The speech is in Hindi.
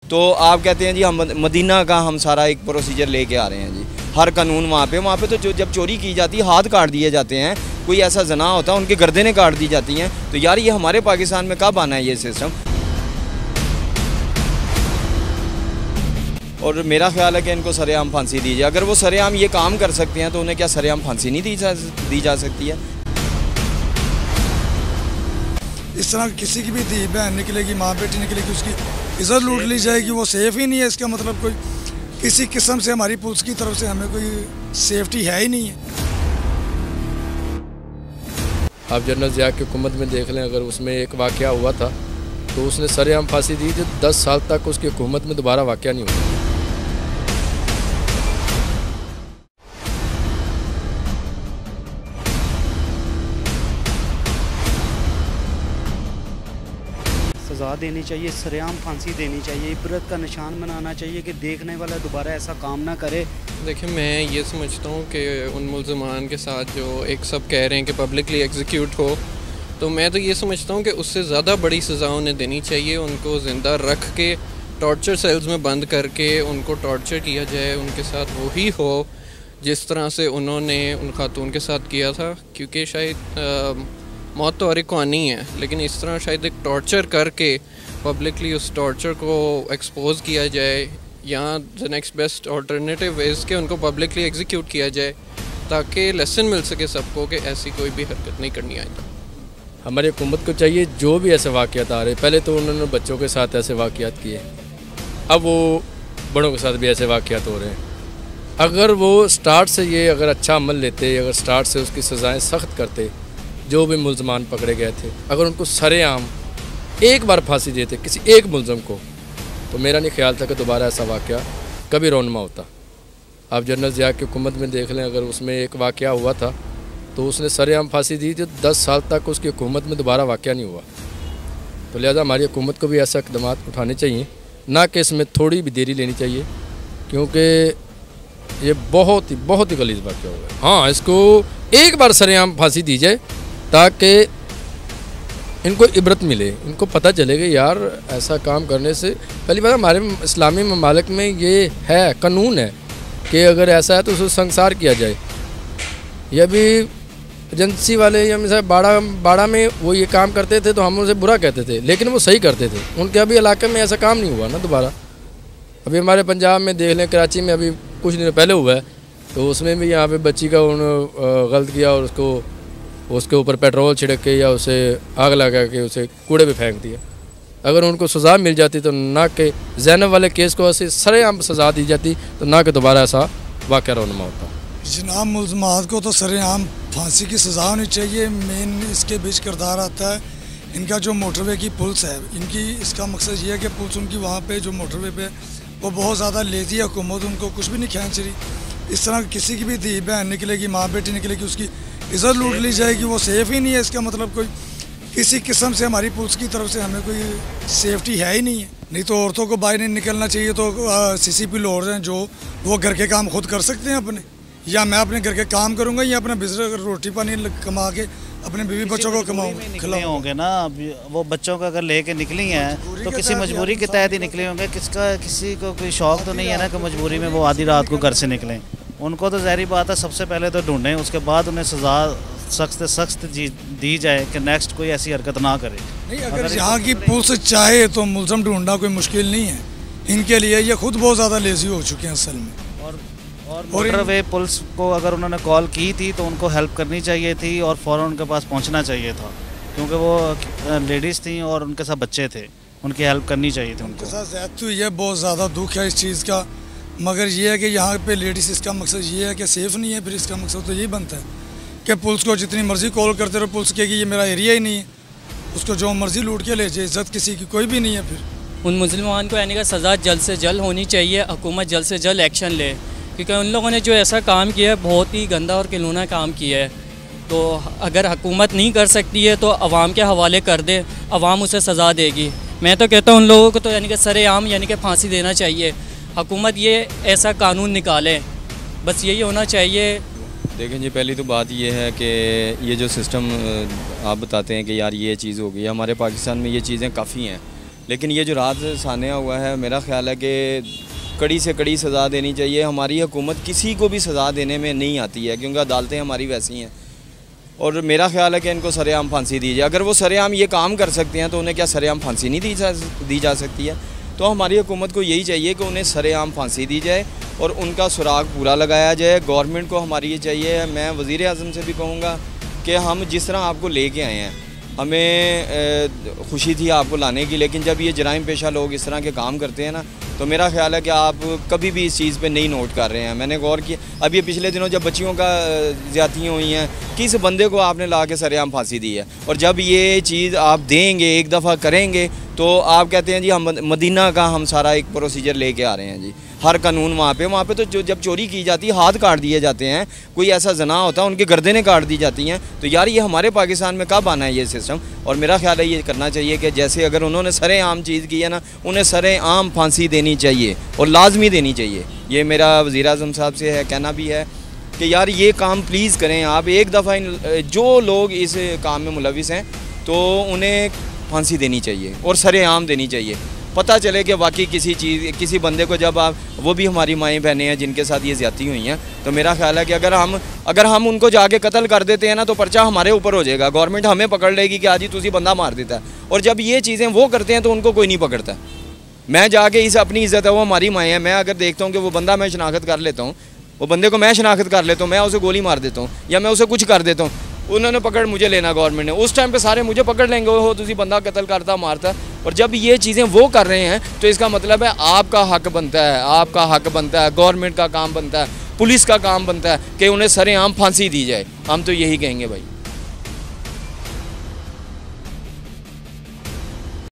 तो आप कहते हैं जी हम मदीना का हम सारा एक प्रोसीजर लेके आ रहे हैं जी, हर कानून वहाँ पे तो जो जब चोरी की जाती है हाथ काट दिए जाते हैं, कोई ऐसा जना होता है उनकी गर्दनें काट दी जाती हैं। तो यार ये हमारे पाकिस्तान में कब आना है ये सिस्टम? और मेरा ख्याल है कि इनको सरेआम फांसी दी जाए। अगर वो सरेआम ये काम कर सकते हैं तो उन्हें क्या सरेआम फांसी नहीं दी जा सकती है? इस तरह किसी की भी धी बहन निकलेगी, माँ बेटी निकलेगी, उसकी इज्जत लूट ली जाएगी, वो सेफ़ ही नहीं है। इसका मतलब कोई किसी किस्म से हमारी पुलिस की तरफ से हमें कोई सेफ्टी है ही नहीं है। आप जनरल ज़िया की हुकूमत में देख लें, अगर उसमें एक वाक़या हुआ था तो उसने सरेआम फांसी दी, जो 10 साल तक उसकी हुकूमत में दोबारा वाक़या नहीं हुआ। सज़ा देनी चाहिए, सरेआम फांसी देनी चाहिए, इबरत का निशान बनाना चाहिए कि देखने वाला दोबारा ऐसा काम ना करे। देखिए, मैं ये समझता हूँ कि उन मुल्ज़िमान के साथ जो एक सब कह रहे हैं कि पब्लिकली एग्जीक्यूट हो, तो मैं तो ये समझता हूँ कि उससे ज़्यादा बड़ी सज़ा उन्हें देनी चाहिए। उनको ज़िंदा रख के टॉर्चर सेल्स में बंद करके उनको टॉर्चर किया जाए, उनके साथ वही हो जिस तरह से उन्होंने उन खातून के साथ किया था। क्योंकि शायद मौत तो हर एक को आनी है, लेकिन इस तरह शायद एक टॉर्चर करके पब्लिकली उस टॉर्चर को एक्सपोज किया जाए, या the next best alternative is कि उनको पब्लिकली एग्जीक्यूट किया जाए, ताकि लेसन मिल सके सबको कि ऐसी कोई भी हरकत नहीं करनी आएगी। हमारी हुकूमत को चाहिए जो भी ऐसे वाक़यात आ रहे, पहले तो उन्होंने बच्चों के साथ ऐसे वाक़यात किए, अब वो बड़ों के साथ भी ऐसे वाक़यात हो रहे हैं। अगर वो स्टार्ट से ये अगर अच्छा अमल लेते, अगर स्टार्ट से उसकी सज़ाएँ सख्त करते, जो भी मुल्ज़मान पकड़े गए थे, अगर उनको सरेआम एक बार फांसी देते किसी एक मुल्ज़म को, तो मेरा नहीं ख्याल था कि दोबारा ऐसा वाक़या कभी रौनमा होता। आप जनरल ज़िया की हुकूमत में देख लें, अगर उसमें एक वाक़या हुआ था तो उसने सरेआम फांसी दी, जो 10 साल तक उसकी हुकूमत में दोबारा वाक़या नहीं हुआ। तो लिहाजा हमारी हुकूमत को भी ऐसा इक़दाम उठाने चाहिए, ना कि इसमें थोड़ी भी देरी लेनी चाहिए, क्योंकि ये बहुत ही गलीज़ वाक़या होगा। हाँ, इसको एक बार सरेआम फांसी दी जाए ताकि इनको इबरत मिले, इनको पता चले कि यार ऐसा काम करने से पहली बात हमारे इस्लामी ममालिक में ये है, कानून है कि अगर ऐसा है तो उसको संसार किया जाए। ये भी एजेंसी वाले या मिसाल बाड़ा में वो ये काम करते थे तो हम उनसे बुरा कहते थे, लेकिन वो सही करते थे। उनके अभी इलाके में ऐसा काम नहीं हुआ ना दोबारा। अभी हमारे पंजाब में देख लें, कराची में अभी कुछ दिन पहले हुआ है, तो उसमें भी यहाँ पे बच्ची का उन्होंने गलत किया और उसके ऊपर पेट्रोल छिड़क के या उसे आग लगा के उसे कूड़े पे फेंक दिया। अगर उनको सज़ा मिल जाती तो ना कि ज़ैनब वाले केस को ऐसे सरेआम सज़ा दी जाती, तो ना कि दोबारा ऐसा वाक़या रौनमा होता। जनाब, मुल्ज़मात को तो सरेआम फांसी की सज़ा होनी चाहिए। मेन इसके बीच किरदार आता है इनका जो मोटरवे की पुलिस है, इनकी इसका मकसद ये है कि पुलिस उनकी वहाँ पे जो मोटरवे पे वो बहुत ज़्यादा लेज़ी है, हुकूमत उनको कुछ भी नहीं खींच रही। इस तरह किसी की भी धी बहन निकलेगी, माँ बेटी निकलेगी, उसकी इज्जत लूट ली जाएगी, वो सेफ़ ही नहीं है। इसका मतलब कोई किसी किस्म से हमारी पुलिस की तरफ से हमें कोई सेफ्टी है ही नहीं है। नहीं तो औरतों को बाहर नहीं निकलना चाहिए, तो CCP लोग हैं जो वो घर के काम खुद कर सकते हैं अपने, या मैं अपने घर के काम करूंगा या अपना बिजनेस रोटी पानी कमा के अपने बीवी बच्चों को खिलाए होंगे ना। वो बच्चों को अगर लेके निकली हैं तो किसी मजबूरी के तहत ही निकले होंगे। किसी को कोई शौक तो नहीं है ना कि मजबूरी में वो आधी रात को घर से निकलें। उनको तो ज़ाहिर बात है, सबसे पहले तो ढूंढें, उसके बाद उन्हें सज़ा सख्त दी जाए कि नेक्स्ट कोई ऐसी हरकत ना करे। नहीं, अगर यहाँ की पुलिस चाहे तो मुल्ज़म ढूंढना कोई मुश्किल नहीं है इनके लिए। ये खुद बहुत ज़्यादा लेज़ी हो चुके हैं असल में। और मोटरवे पुलिस को अगर उन्होंने कॉल की थी तो उनको हेल्प करनी चाहिए थी और फ़ौरन उनके पास पहुंचना चाहिए था, क्योंकि वो लेडीज़ थी और उनके साथ बच्चे थे, उनकी हेल्प करनी चाहिए थी। उनके साथ ज़्यादती हुई है, बहुत ज़्यादा दुख है इस चीज़ का। मगर ये है कि यहाँ पे लेडीज़, इसका मकसद ये है कि सेफ़ नहीं है, फिर इसका मकसद तो यही बनता है कि पुलिस को जितनी मर्ज़ी कॉल करते रहो, पुलिस कहेगी ये मेरा एरिया ही नहीं है, उसको जो मर्ज़ी लूट के ले जाए, इज़्ज़त किसी की कोई भी नहीं है। फिर उन मुसलमान को यानी कि सज़ा जल्द से जल्द होनी चाहिए, हुकूमत जल्द से जल्द एक्शन ले, क्योंकि उन लोगों ने जो ऐसा काम किया है बहुत ही गंदा और घिनौना काम किया है। तो अगर हुकूमत नहीं कर सकती है तो अवाम के हवाले कर दे, अवाम उसे सज़ा देगी। मैं तो कहता हूँ उन लोगों को तो यानी कि सरेआम यानी कि फांसी देना चाहिए। हुकूमत ये ऐसा कानून निकाले, बस यही होना चाहिए। देखें जी, पहली तो बात ये है कि ये जो सिस्टम आप बताते हैं कि यार ये चीज़ हो गई, हमारे पाकिस्तान में ये चीज़ें काफ़ी हैं, लेकिन ये जो रात सान्या हुआ है, मेरा ख्याल है कि कड़ी से कड़ी सज़ा देनी चाहिए। हमारी हुकूमत किसी को भी सज़ा देने में नहीं आती है, क्योंकि अदालतें हमारी वैसी हैं। और मेरा ख्याल है कि इनको सरेआम फांसी दी जाए। अगर वो सरेआम ये काम कर सकते हैं तो उन्हें क्या सरेआम फांसी नहीं दी जा सकती है? तो हमारी हुकूमत को यही चाहिए कि उन्हें सरेआम फांसी दी जाए और उनका सुराग पूरा लगाया जाए। गवर्नमेंट को हमारी ये चाहिए, मैं वज़ीर आज़म से भी कहूँगा कि हम जिस तरह आपको लेके आए हैं, हमें खुशी थी आपको लाने की, लेकिन जब ये जराइम पेशा लोग इस तरह के काम करते हैं ना, तो मेरा ख्याल है कि आप कभी भी इस चीज़ पे नहीं नोट कर रहे हैं। मैंने गौर किया, अब ये पिछले दिनों जब बच्चियों का ज़्यादतियाँ हुई हैं, किस बंदे को आपने ला के सरेआम फांसी दी है? और जब ये चीज़ आप देंगे, एक दफ़ा करेंगे, तो आप कहते हैं जी हम मदीना का हम सारा एक प्रोसीजर लेके आ रहे हैं जी। हर कानून वहाँ पे तो जो जब चोरी की जाती है हाथ काट दिए जाते हैं, कोई ऐसा जना होता है उनकी गर्दनें काट दी जाती हैं। तो यार ये हमारे पाकिस्तान में कब आना है ये सिस्टम? और मेरा ख्याल है ये करना चाहिए कि जैसे अगर उन्होंने सरेआम चीज़ की है ना, उन्हें सरेआम फांसी देनी चाहिए और लाजमी देनी चाहिए। ये मेरा वज़ीर आज़म साहब से है, कहना भी है कि यार ये काम प्लीज़ करें आप। एक दफ़ा जो लोग इस काम में मुलविस हैं तो उन्हें फांसी देनी चाहिए और सरेआम देनी चाहिए। पता चले कि वाकई किसी बंदे को, जब आप, वो भी हमारी माएँ बहनें हैं जिनके साथ ये ज़्यादती हुई हैं, तो मेरा ख्याल है कि अगर हम उनको जाके कत्ल कर देते हैं ना, तो पर्चा हमारे ऊपर हो जाएगा। गवर्नमेंट हमें पकड़ लेगी कि आज ही तुसी बंदा मार देता है। और जब ये चीज़ें वो करते हैं तो उनको कोई नहीं पकड़ता। मैं जाके इस अपनी इज़्ज़त है, वो हमारी माएँ हैं, मैं अगर देखता हूँ कि वो बंदा मैं शनाख्त कर लेता हूँ, वो बंदे को मैं शनाख्त कर लेता हूँ, मैं उसे गोली मार देता हूँ या मैं उसे कुछ कर देता हूँ, उन्होंने पकड़ मुझे लेना गवर्नमेंट ने, उस टाइम पे सारे मुझे पकड़ लेंगे, हो तुसी बंदा कत्ल करता मारता। और जब ये चीज़ें वो कर रहे हैं तो इसका मतलब है आपका हक बनता है, आपका हक बनता है, गवर्नमेंट का काम बनता है, पुलिस का काम बनता है कि उन्हें सरेआम फांसी दी जाए। हम तो यही कहेंगे भाई।